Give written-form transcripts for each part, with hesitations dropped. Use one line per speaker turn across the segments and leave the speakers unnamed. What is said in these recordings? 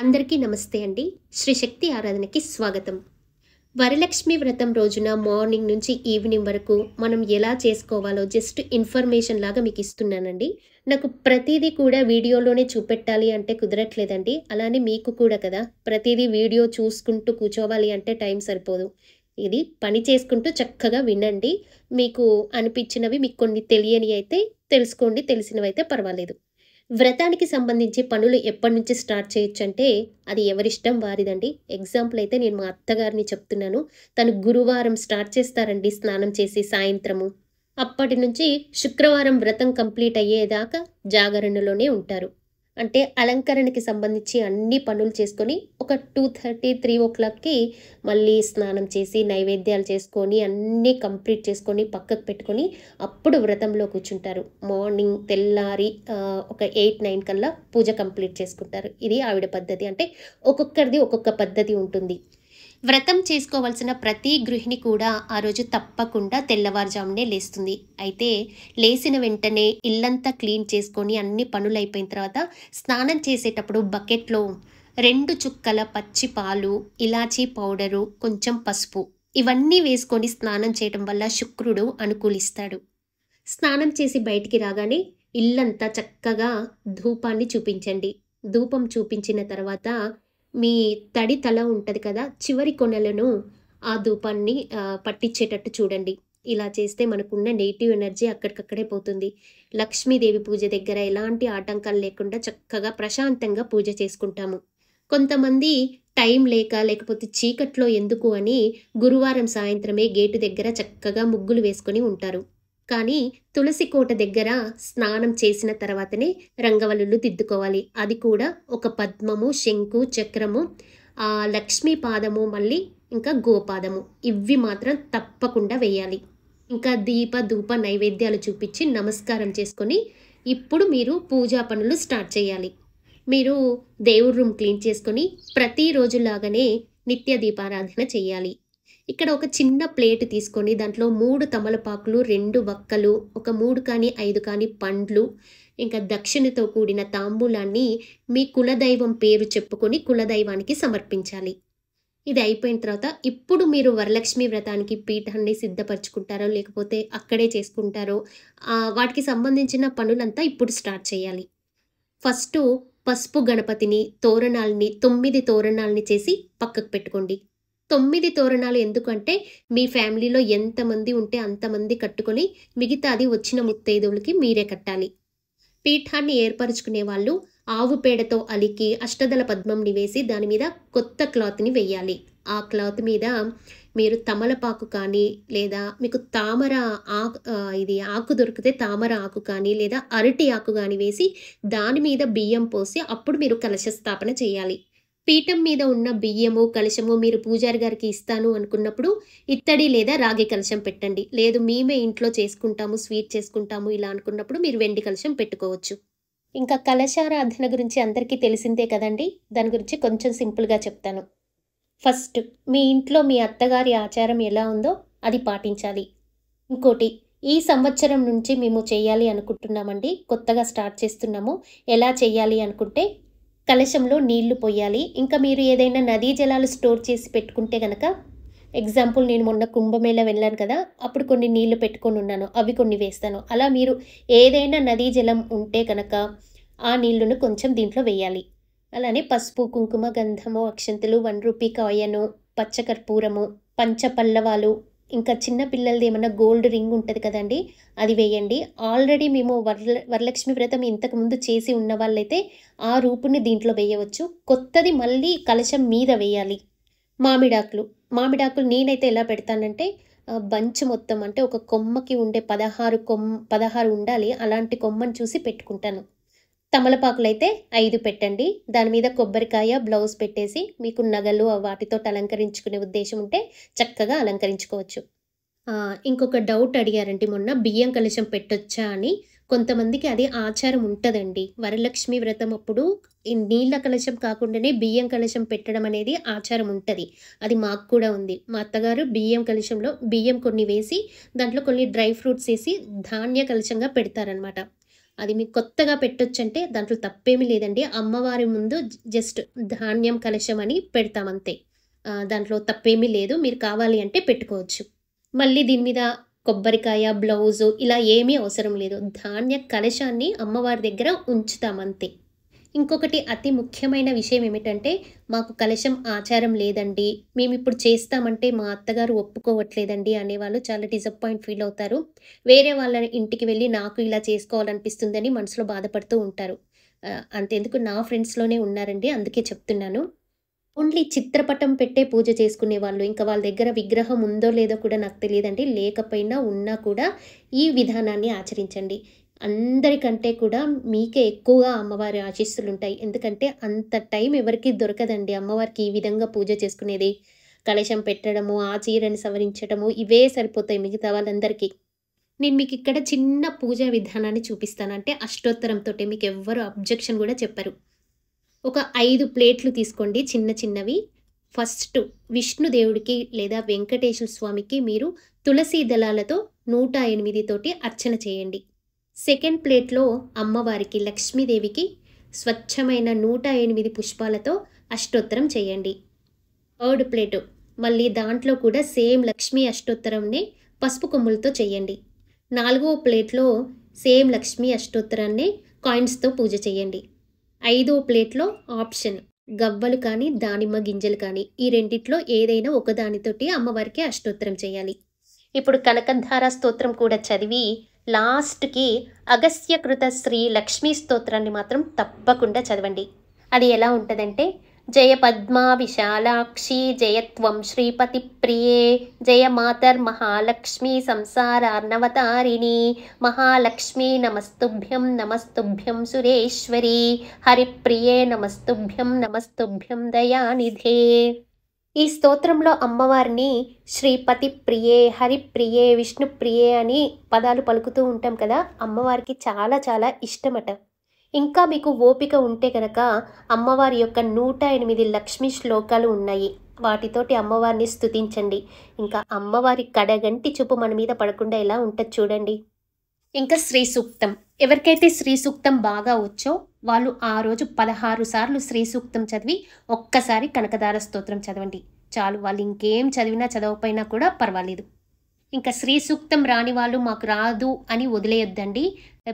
అందరికీ నమస్తే అండి. శ్రీ శక్తి ఆరాధనకి స్వాగతం. వరలక్ష్మి వ్రతం రోజున మార్నింగ్ నుంచి ఈవినింగ్ వరకు మనం ఎలా చేసుకోవాలో జస్ట్ ఇన్ఫర్మేషన్ లాగా మీకు ఇస్తున్నానండి. నాకు ప్రతిదీ కూడా వీడియోలోనే చూపెట్టాలి అంటే కుదరట్లేదండి. అలానే మీకు కూడా కదా, ప్రతిదీ వీడియో చూసుకుంటూ కూర్చోవాలి అంటే టైం సరిపోదు. ఇది పని చేసుకుంటూ చక్కగా వినండి. మీకు అనిపించినవి, మీకు కొన్ని తెలియని అయితే తెలుసుకోండి, తెలిసినవైతే పర్వాలేదు. వ్రతానికి సంబంధించి పనులు ఎప్పటి నుంచి స్టార్ట్ చేయొచ్చంటే, అది ఎవరిష్టం వారిదండి. ఎగ్జాంపుల్ అయితే నేను మా అత్తగారిని చెప్తున్నాను. తను గురువారం స్టార్ట్ చేస్తారండి స్నానం చేసి సాయంత్రము. అప్పటి నుంచి శుక్రవారం వ్రతం కంప్లీట్ అయ్యేదాకా జాగరణలోనే ఉంటారు. అంటే అలంకరణకి సంబంధించి అన్ని పనులు చేసుకొని ఒక 2:30, 3:00కి మళ్ళీ స్నానం చేసి నైవేద్యాలు చేసుకొని అన్నీ కంప్లీట్ చేసుకొని పక్కకు పెట్టుకొని అప్పుడు వ్రతంలో కూర్చుంటారు. మార్నింగ్ తెల్లారి ఒక 8, 9 కల్లా పూజ కంప్లీట్ చేసుకుంటారు. ఇది ఆవిడ పద్ధతి. అంటే ఒక్కొక్కరిది ఒక్కొక్క పద్ధతి ఉంటుంది. వ్రతం చేసుకోవాల్సిన ప్రతి గృహిణి కూడా ఆ రోజు తప్పకుండా తెల్లవారుజామునే లేస్తుంది. అయితే లేచిన వెంటనే ఇల్లంతా క్లీన్ చేసుకొని అన్ని పనులు అయిపోయిన తర్వాత స్నానం చేసేటప్పుడు బకెట్లో 2 చుక్కల పచ్చి పాలు, ఇలాచీ పౌడరు, కొంచెం పసుపు ఇవన్నీ వేసుకొని స్నానం చేయడం వల్ల శుక్రుడు అనుకూలిస్తాడు. స్నానం చేసి బయటికి రాగానే ఇల్లంతా చక్కగా ధూపాన్ని చూపించండి. ధూపం చూపించిన తర్వాత మీ తడి తల ఉంటుంది కదా, చివరి కొనలను ఆ ధూపాన్ని పట్టించేటట్టు చూడండి. ఇలా చేస్తే మనకున్న నెగిటివ్ ఎనర్జీ అక్కడికక్కడే పోతుంది. లక్ష్మీదేవి పూజ దగ్గర ఎలాంటి ఆటంకాలు లేకుండా చక్కగా ప్రశాంతంగా పూజ చేసుకుంటాము. కొంతమంది టైం లేకపోతే చీకట్లో ఎందుకు అని గురువారం సాయంత్రమే గేటు దగ్గర చక్కగా ముగ్గులు వేసుకొని ఉంటారు. కానీ తులసి కోట దగ్గర స్నానం చేసిన తర్వాతనే రంగవల్లులు దిద్దుకోవాలి. అది కూడా ఒక పద్మము, శంకు, చక్రము, లక్ష్మీ పాదము, మళ్ళీ ఇంకా గోపాదము ఇవి మాత్రం తప్పకుండా వేయాలి. ఇంకా దీప ధూప నైవేద్యాలు చూపించి నమస్కారం చేసుకొని ఇప్పుడు మీరు పూజా పనులు స్టార్ట్ చేయాలి. మీరు దేవుడి రూమ్ క్లీన్ చేసుకొని ప్రతిరోజులాగానే నిత్య దీపారాధన చేయాలి. ఇక్కడ ఒక చిన్న ప్లేట్ తీసుకొని దాంట్లో 3 తమలపాకులు, 2 వక్కలు, ఒక 3 కానీ 5 కానీ పండ్లు, ఇంకా దక్షిణతో కూడిన తాంబూలాన్ని మీ కులదైవం పేరు చెప్పుకొని కులదైవానికి సమర్పించాలి. ఇది అయిపోయిన తర్వాత ఇప్పుడు మీరు వరలక్ష్మి వ్రతానికి పీఠాన్ని సిద్ధపరచుకుంటారో లేకపోతే అక్కడే చేసుకుంటారో వాటికి సంబంధించిన పనులంతా ఇప్పుడు స్టార్ట్ చేయాలి. ఫస్ట్ పసుపు గణపతిని, తోరణాలని 9 తోరణాలని చేసి పక్కకు పెట్టుకోండి. 9 తోరణాలు ఎందుకంటే మీ ఫ్యామిలీలో ఎంతమంది ఉంటే అంతమంది కట్టుకొని మిగతాది వచ్చిన ముత్తైదువులకి మీరే కట్టాలి. పీఠాన్ని ఏర్పరచుకునే వాళ్ళు ఆవు పేడతో అలికి అష్టదళ పద్మంని వేసి దాని మీద కొత్త క్లాత్ని వేయాలి. ఆ క్లాత్ మీద మీరు తమలపాకు కానీ లేదా మీకు తామర ఆకు దొరికితే తామర ఆకు కానీ లేదా అరటి ఆకు కానీ వేసి దాని మీద బియ్యం పోసి అప్పుడు మీరు కలశ స్థాపన చేయాలి. పీఠం మీద ఉన్న బియ్యము, కలశము మీరు పూజారి గారికి ఇస్తాను అనుకున్నప్పుడు ఇత్తడి లేదా రాగి కలశం పెట్టండి. లేదు మేమే ఇంట్లో చేసుకుంటాము, స్వీట్ చేసుకుంటాము ఇలా అనుకున్నప్పుడు మీరు వెండి కలశం పెట్టుకోవచ్చు. ఇంకా కలశారాధన గురించి అందరికీ తెలిసిందే కదండి. దాని గురించి కొంచెం సింపుల్గా చెప్తాను. ఫస్ట్ మీ ఇంట్లో మీ అత్తగారి ఆచారం ఎలా ఉందో అది పాటించాలి. ఇంకోటి, ఈ సంవత్సరం నుంచి మేము చేయాలి అనుకుంటున్నామండి, కొత్తగా స్టార్ట్ చేస్తున్నాము. ఎలా చేయాలి అనుకుంటే కలశంలో నీళ్లు పోయాలి. ఇంకా మీరు ఏదైనా నదీ జలాలు స్టోర్ చేసి పెట్టుకుంటే కనుక, ఎగ్జాంపుల్ నేను మొన్న కుంభమేళ వెళ్ళాను కదా, అప్పుడు కొన్ని నీళ్లు పెట్టుకొని ఉన్నాను, అవి కొన్ని వేస్తాను. అలా మీరు ఏదైనా నదీ జలం ఉంటే కనుక ఆ నీళ్లను కొంచెం దీంట్లో వేయాలి. అలానే పసుపు, కుంకుమ, గంధము, అక్షంతలు, 1 రూపీ కాయను, పచ్చకర్పూరము, పంచపల్లవాలు, ఇంకా చిన్న పిల్లలది ఏమన్నా గోల్డ్ రింగ్ ఉంటుంది కదండి, అది వేయండి. ఆల్రెడీ మేము వరలక్ష్మి వ్రతం ఇంతకుముందు చేసి ఉన్న వాళ్ళైతే ఆ రూపుని దీంట్లో వేయవచ్చు. కొత్తది మళ్ళీ కలశం మీద వేయాలి. మామిడాకులు నేనైతే ఎలా పెడతానంటే బంచ్ మొత్తం, అంటే ఒక కొమ్మకి ఉండే 16 ఉండాలి, అలాంటి కొమ్మని చూసి పెట్టుకుంటాను. తమలపాకులు అయితే 5 పెట్టండి. దాని మీద కొబ్బరికాయ, బ్లౌజ్ పెట్టేసి మీకు నగలు వాటితో అలంకరించుకునే ఉద్దేశం ఉంటే చక్కగా అలంకరించుకోవచ్చు. ఇంకొక డౌట్ అడిగారండి మొన్న, బియ్యం కలశం పెట్టొచ్చా అని. కొంతమందికి అది ఆచారం ఉంటుందండి. వరలక్ష్మి వ్రతం అప్పుడు ఈ నీళ్ళ కలశం కాకుండానే బియ్యం కలశం పెట్టడం అనేది ఆచారం ఉంటుంది. అది మాకు కూడా ఉంది. మా అత్తగారు బియ్యం కలశంలో బియ్యం కొన్ని వేసి దాంట్లో కొన్ని డ్రై ఫ్రూట్స్ వేసి ధాన్య కలశంగా పెడతారనమాట. అది మీకు కొత్తగా పెట్టొచ్చంటే దాంట్లో తప్పేమీ లేదండి. అమ్మవారి ముందు జస్ట్ ధాన్యం కలశం అని పెడతామంతే. దాంట్లో తప్పేమీ లేదు. మీరు కావాలి అంటే పెట్టుకోవచ్చు. మళ్ళీ దీని మీద కొబ్బరికాయ, బ్లౌజు ఇలా ఏమీ అవసరం లేదు. ధాన్య కలశాన్ని అమ్మవారి దగ్గర ఉంచుతామంతే. ఇంకొకటి అతి ముఖ్యమైన విషయం ఏమిటంటే, మాకు కలశం ఆచారం లేదండి, మేమిప్పుడు చేస్తామంటే మా అత్తగారు ఒప్పుకోవట్లేదండి అనేవాళ్ళు చాలా డిసప్పాయింట్ ఫీల్ అవుతారు. వేరే వాళ్ళ ఇంటికి వెళ్ళి నాకు ఇలా చేసుకోవాలనిపిస్తుందని మనసులో బాధపడుతూ ఉంటారు. అంతెందుకు నా ఫ్రెండ్స్‌లోనే ఉన్నారండి. అందుకే చెప్తున్నాను. ఓన్లీ చిత్రపటం పెట్టే పూజ చేసుకునేవాళ్ళు. ఇంకా వాళ్ళ దగ్గర విగ్రహం ఉందో లేదో కూడా నాకు తెలీదండి. లేకపోయినా ఉన్నా కూడా ఈ విధానాన్ని ఆచరించండి. అందరికంటే కూడా మీకే ఎక్కువగా అమ్మవారి ఆశీస్సులుంటాయి. ఎందుకంటే అంత టైం ఎవరికీ దొరకదండి అమ్మవారికి ఈ విధంగా పూజ చేసుకునేది. కలశం పెట్టడము, ఆ చీరని సవరించడము ఇవే సరిపోతాయి మిగతా వాళ్ళందరికీ. నేను మీకిక్కడ చిన్న పూజా విధానాన్ని చూపిస్తాను. అంటే అష్టోత్తరంతోటే మీకెవ్వరు అబ్జెక్షన్ గూడా చెప్పరు. ఒక 5 ప్లేట్లు తీసుకోండి చిన్న చిన్నవి. ఫస్ట్ విష్ణుదేవుడికి లేదా వెంకటేశ్వర స్వామికి మీరు తులసీ దళాలతో 108 తోటి అర్చన చేయండి. సెకండ్ ప్లేట్లో అమ్మవారికి లక్ష్మీదేవికి స్వచ్ఛమైన 108 పుష్పాలతో అష్టోత్తరం చేయండి. థర్డ్ ప్లేటు మళ్ళీ దాంట్లో కూడా సేమ్ లక్ష్మీ అష్టోత్తరంనే పసుపు కొమ్ములతో చేయండి. 4వ ప్లేట్లో సేమ్ లక్ష్మీ అష్టోత్తరాన్నే కాయిన్స్తో పూజ చేయండి. 5వ ప్లేట్లో ఆప్షన్ గవ్వలు కానీ, దానిమ్మ గింజలు కానీ ఈ రెండిట్లో ఏదైనా ఒకదానితోటి అమ్మవారికి అష్టోత్తరం చేయాలి. ఇప్పుడు కనకధార స్తోత్రం కూడా చదివి లాస్ట్‌కి అగస్త్యకృత శ్రీ లక్ష్మీ స్తోత్రాన్ని మాత్రం తప్పకుండా చదవండి. అది ఎలా ఉంటదంటే, జయ పద్మా విశాలాక్షి జయత్వం శ్రీపతి ప్రియే జయ మాతర్ మహాలక్ష్మి సంసారార్ణవతారిణి మహాలక్ష్మి నమస్తుభ్యం సురేశ్వరి హరిప్రియే నమస్తుభ్యం దయానిధే. ఈ స్తోత్రంలో అమ్మవారిని శ్రీపతి ప్రియే, హరిప్రియే, విష్ణుప్రియే అని పదాలు పలుకుతూ ఉంటాం కదా. అమ్మవారికి చాలా చాలా ఇష్టమట. ఇంకా మీకు ఓపిక ఉంటే కనుక అమ్మవారి యొక్క 108 లక్ష్మీ శ్లోకాలు ఉన్నాయి. వాటితోటి అమ్మవారిని స్తుతించండి. ఇంకా అమ్మవారి కడగంటి చూపు మన మీద పడకుండా ఎలా ఉంటుంది చూడండి. ఇంకా శ్రీ సూక్తం. ఎవరికైతే శ్రీ సూక్తం బాగా వచ్చో వాళ్ళు ఆ రోజు 16 సార్లు శ్రీ సూక్తం చదివి ఒక్కసారి కనకధార స్తోత్రం చదవండి చాలు. వాళ్ళు ఇంకేం చదివినా చదవకపోయినా కూడా పర్వాలేదు. ఇంకా శ్రీ సూక్తం రాని వాళ్ళు మాకు రాదు అని వదిలేయొద్దండి.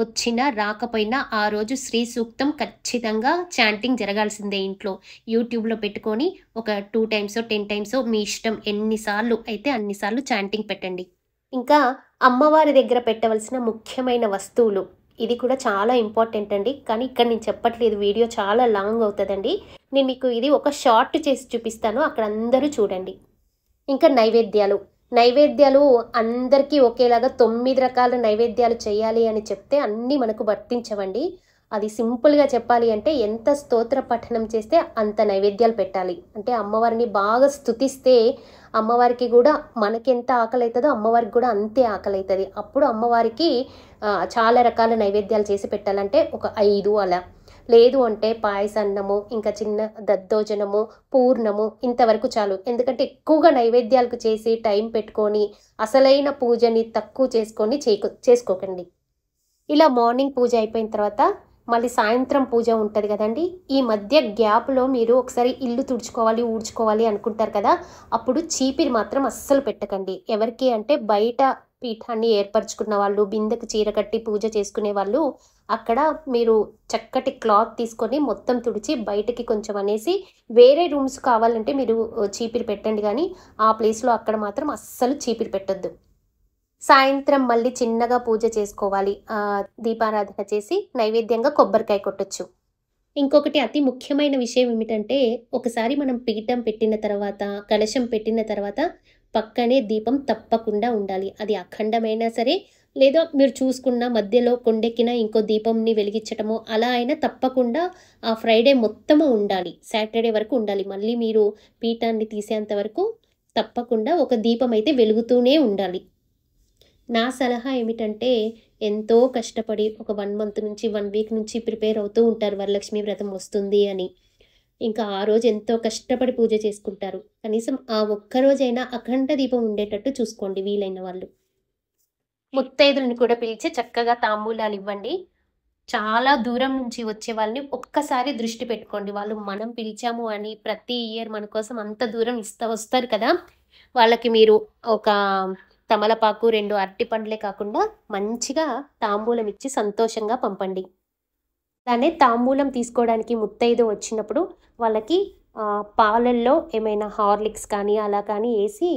వచ్చినా రాకపోయినా ఆ రోజు శ్రీ సూక్తం ఖచ్చితంగా చాంటింగ్ జరగాల్సిందే ఇంట్లో. యూట్యూబ్లో పెట్టుకొని ఒక 2 టైమ్సో 10 టైమ్సో మీ ఇష్టం, ఎన్నిసార్లు అయితే అన్నిసార్లు చాంటింగ్ పెట్టండి. ఇంకా అమ్మవారి దగ్గర పెట్టవలసిన ముఖ్యమైన వస్తువులు ఇది కూడా చాలా ఇంపార్టెంట్ అండి. కానీ ఇక్కడ నేను చెప్పట్లేదు, వీడియో చాలా లాంగ్ అవుతుందండి. నేను మీకు ఇది ఒక షార్ట్ చేసి చూపిస్తాను, అక్కడ అందరూ చూడండి. ఇంకా నైవేద్యాలు అందరికీ ఒకేలాగా 9 రకాల నైవేద్యాలు చేయాలి అని చెప్తే అన్నీ మనకు వర్తించవండి. అది సింపుల్గా చెప్పాలి అంటే ఎంత స్తోత్ర పఠనం చేస్తే అంత నైవేద్యాలు పెట్టాలి. అంటే అమ్మవారిని బాగా స్తుతిస్తే అమ్మవారికి కూడా మనకెంత ఆకలి అవుతుందో అమ్మవారికి కూడా అంతే ఆకలి అవుతుంది. అప్పుడు అమ్మవారికి చాలా రకాల నైవేద్యాలు చేసి పెట్టాలంటే ఒక 5 అలా. లేదు అంటే పాయసాన్నము, ఇంకా చిన్న దద్దోజనము, పూర్ణము ఇంతవరకు చాలు. ఎందుకంటే ఎక్కువగా నైవేద్యాలకు చేసి టైం పెట్టుకొని అసలైన పూజని తక్కువ చేసుకోకండి. ఇలా మార్నింగ్ పూజ అయిపోయిన తర్వాత మళ్ళీ సాయంత్రం పూజ ఉంటుంది కదండి. ఈ మధ్య గ్యాప్లో మీరు ఒకసారి ఇల్లు తుడుచుకోవాలి, ఊడ్చుకోవాలి అనుకుంటారు కదా. అప్పుడు చీపిరి మాత్రం అస్సలు పెట్టకండి. ఎవరికి అంటే బయట పీఠాన్ని ఏర్పరచుకున్న వాళ్ళు, బిందెకు చీర కట్టి పూజ చేసుకునే వాళ్ళు అక్కడ మీరు చక్కటి క్లాత్ తీసుకొని మొత్తం తుడిచి బయటకి కొంచెం అనేసి వేరే రూమ్స్ కావాలంటే మీరు చీపిరి పెట్టండి. కానీ ఆ ప్లేస్లో అక్కడ మాత్రం అస్సలు చీపిరి పెట్టొద్దు. సాయంత్రం మళ్ళీ చిన్నగా పూజ చేసుకోవాలి. దీపారాధన చేసి నైవేద్యంగా కొబ్బరికాయ కొట్టొచ్చు. ఇంకొకటి అతి ముఖ్యమైన విషయం ఏమిటంటే, ఒకసారి మనం పీఠం పెట్టిన తర్వాత, కలశం పెట్టిన తర్వాత పక్కనే దీపం తప్పకుండా ఉండాలి. అది అఖండమైనా సరే, లేదా మీరు చూసుకున్న మధ్యలో కొండెక్కిన ఇంకో దీపంని వెలిగించటము అలా అయినా తప్పకుండా ఆ ఫ్రైడే మొత్తము ఉండాలి. సాటర్డే వరకు ఉండాలి. మళ్ళీ మీరు పీఠాన్ని తీసేంత వరకు తప్పకుండా ఒక దీపం అయితే వెలుగుతూనే ఉండాలి. నా సలహా ఏమిటంటే, ఎంతో కష్టపడి ఒక 1 మంత్ నుంచి 1 వీక్ నుంచి ప్రిపేర్ అవుతూ ఉంటారు వరలక్ష్మి వ్రతం వస్తుంది అని. ఇంకా ఆ రోజు ఎంతో కష్టపడి పూజ చేసుకుంటారు. కనీసం ఆ ఒక్కరోజైనా అఖండ దీపం ఉండేటట్టు చూసుకోండి వీలైన వాళ్ళు. ముత్తైదులను కూడా పిలిచి చక్కగా తాంబూలాలు ఇవ్వండి. చాలా దూరం నుంచి వచ్చే వాళ్ళని ఒక్కసారి దృష్టి పెట్టుకోండి. వాళ్ళు మనం పిలిచాము అని ప్రతి ఇయర్ మన కోసం అంత దూరం వస్తారు కదా! వాళ్ళకి మీరు ఒక తమలపాకు, 2 అరటి పండ్లే కాకుండా మంచిగా తాంబూలం ఇచ్చి సంతోషంగా పంపండి. అలానే తాంబూలం తీసుకోవడానికి ముత్తైదు వచ్చినప్పుడు వాళ్ళకి పాలల్లో ఏమైనా హార్లిక్స్ కానీ అలా కానీ ఏసి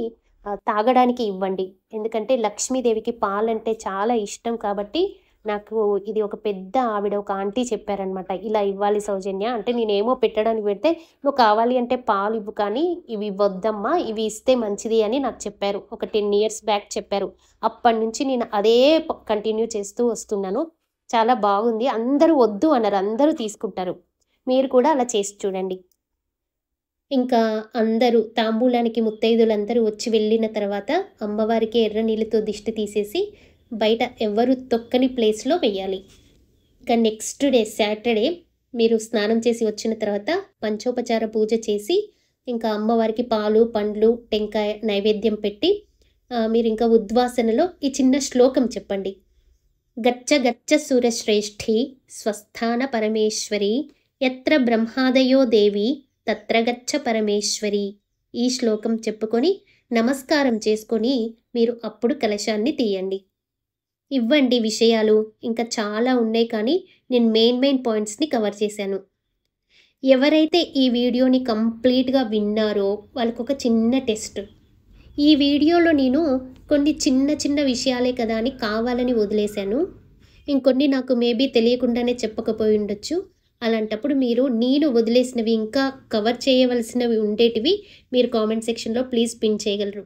తాగడానికి ఇవ్వండి. ఎందుకంటే లక్ష్మీదేవికి పాలంటే చాలా ఇష్టం కాబట్టి నాకు ఇది ఒక పెద్ద ఆవిడ ఒక ఆంటీ చెప్పారనమాట. ఇలా ఇవ్వాలి సౌజన్య అంటే నేనేమో పెట్టడానికి పెడితే నువ్వు కావాలి అంటే పాలు ఇవ్వు కానీ ఇవి ఇవ్వొద్దమ్మా, ఇవి ఇస్తే మంచిది అని నాకు చెప్పారు. ఒక 10 ఇయర్స్ బ్యాక్ చెప్పారు. అప్పటి నుంచి నేను అదే కంటిన్యూ చేస్తూ వస్తున్నాను. చాలా బాగుంది. అందరూ వద్దు అనరు, అందరూ తీసుకుంటారు. మీరు కూడా అలా చేసి చూడండి. ఇంకా అందరూ తాంబూలానికి ముత్తైదులందరూ వచ్చి వెళ్ళిన తర్వాత అమ్మవారికి ఎర్ర నీళ్ళతో దిష్టి తీసేసి బయట ఎవరు తొక్కని ప్లేస్లో వెయ్యాలి. ఇంకా నెక్స్ట్ డే సాటర్డే మీరు స్నానం చేసి వచ్చిన తర్వాత పంచోపచార పూజ చేసి ఇంకా అమ్మవారికి పాలు, పండ్లు, టెంకాయ నైవేద్యం పెట్టి మీరు ఇంకా ఉద్వాసనలో ఈ చిన్న శ్లోకం చెప్పండి. గచ్చ గచ్చ సురశ్రేష్ఠి స్వస్థాన పరమేశ్వరి యత్ర బ్రహ్మాదయో దేవి తత్ర గచ్చ పరమేశ్వరి. ఈ శ్లోకం చెప్పుకొని నమస్కారం చేసుకొని మీరు అప్పుడు కలశాన్ని తీయండి. ఇవ్వండి విషయాలు ఇంకా చాలా ఉన్నాయి కానీ నేను మెయిన్ పాయింట్స్ని కవర్ చేశాను. ఎవరైతే ఈ వీడియోని కంప్లీట్గా విన్నారో వాళ్ళకు ఒక చిన్న టెస్ట్. ఈ వీడియోలో నేను కొన్ని చిన్న విషయాలే కదా అని కావాలని వదిలేశాను. ఇంకొన్ని నాకు మేబీ తెలియకుండానే చెప్పకపోయి ఉండొచ్చు. అలాంటప్పుడు మీరు నేను వదిలేసినవి ఇంకా కవర్ చేయవలసినవి ఉండేటివి మీరు కామెంట్ సెక్షన్లో ప్లీజ్ పిన్ చేయగలరు.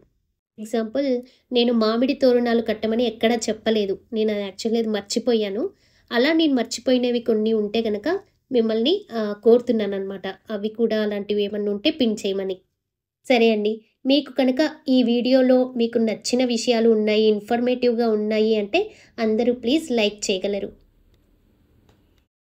ఎగ్జాంపుల్, నేను మామిడి తోరణాలు కట్టమని ఎక్కడా చెప్పలేదు. నేను యాక్చువల్లీ అది మర్చిపోయాను. అలా నేను మర్చిపోయినవి కొన్ని ఉంటే కనుక మిమ్మల్ని కోరుతున్నాను అనమాట. అవి కూడా అలాంటివి ఏమన్నా ఉంటే పిన్ చేయమని. సరే అండి, మీకు కనుక ఈ వీడియోలో మీకు నచ్చిన విషయాలు ఉన్నాయి, ఇన్ఫర్మేటివ్గా ఉన్నాయి అంటే అందరూ ప్లీజ్ లైక్ చేయగలరు.